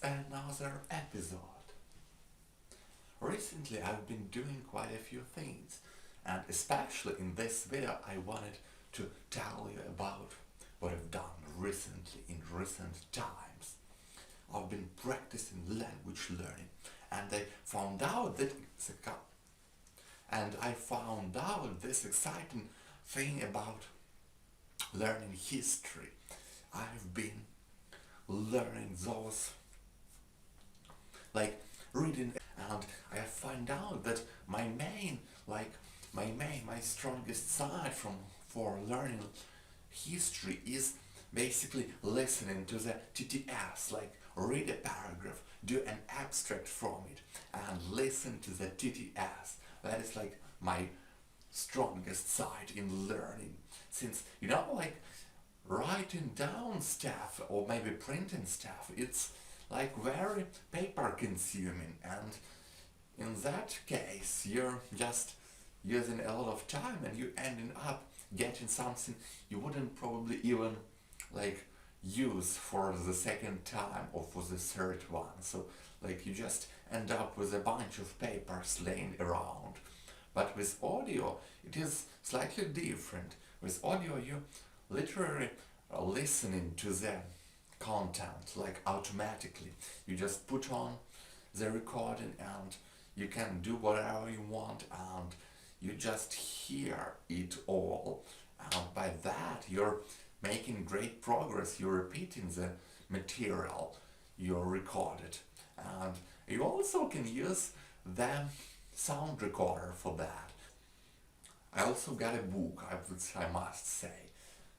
another episode. Recently I've been doing quite a few things, and especially in this video I wanted to tell you about what I've done recently in recent times. I've been practicing language learning, and I found out this exciting thing about learning history. I've been learning those, like reading, and I find out that my strongest side for learning history is basically listening to the TTS, like read a paragraph, do an abstract from it, and listen to the TTS. That is like my strongest side in learning, since like writing down stuff or maybe printing stuff, it's like very paper consuming, and in that case you're just using a lot of time and you ending up getting something you wouldn't probably even like use for the second time or for the third one. So like you just end up with a bunch of papers laying around. But with audio it is slightly different. With audio you literally are listening to the content like automatically. You just put on the recording and you can do whatever you want, and you just hear it all, and by that you're making great progress. You're repeating the material you recorded, and you also can use the sound recorder for that. I also got a book, I must say,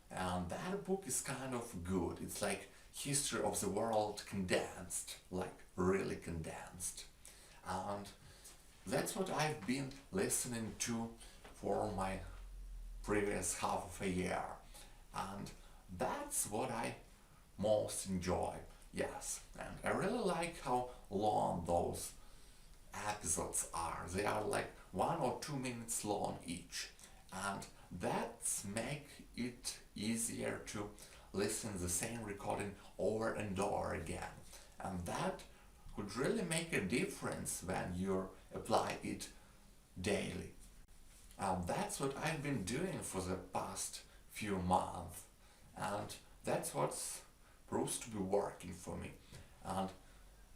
and that book is kind of good. It's like history of the world condensed, like really condensed, and that's what I've been listening to for my previous half of a year, and that's what I most enjoy. Yes, and I really like how long those episodes are. They are like 1 or 2 minutes long each, and that's make it easier to listen the same recording over and over again, and that could really make a difference when you apply it daily. And that's what I've been doing for the past few months, and that's what's proves to be working for me. And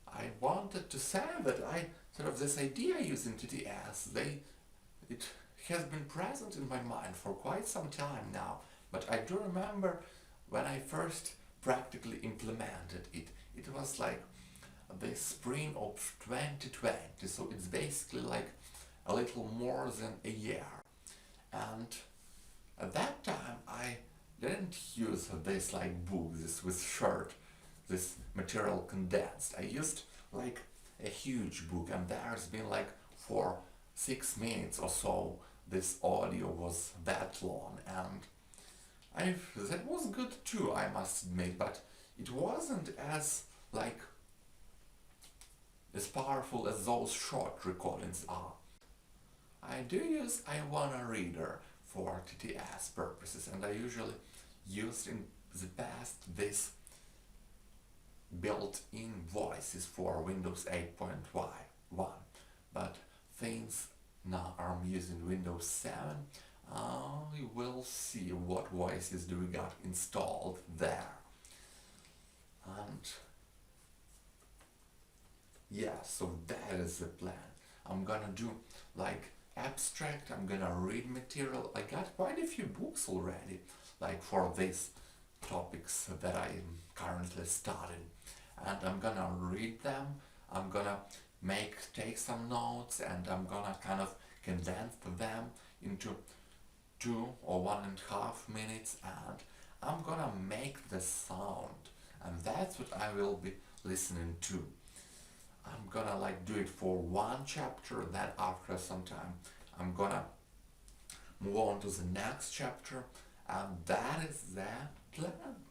I wanted to say that this idea using TTS, it has been present in my mind for quite some time now, but I do remember when I first practically implemented it. It was like the spring of 2020, so it's basically like a little more than a year. And at that time I didn't use this like book, this this material condensed. I used like a huge book, and there's been like for 6 minutes or so this audio was that long, and that was good too, I must admit, but it wasn't as powerful as those short recordings are. I do use Iwana Reader for TTS purposes, and I usually used in the past this built-in voices for Windows 8.1, but since now I'm using Windows 7, I will see what voices do we got installed there. And yeah, so that is the plan. I'm gonna do like abstract, I'm gonna read material. I got quite a few books already, like for these topics that I am currently studying, and I'm gonna read them. I'm gonna take some notes, and I'm gonna kind of condense them into 2 or 1.5 minutes, and I'm gonna make the sound, and that's what I will be listening to. I'm gonna do it for 1 chapter, then after some time I'm gonna move on to the next chapter, and that is the plan.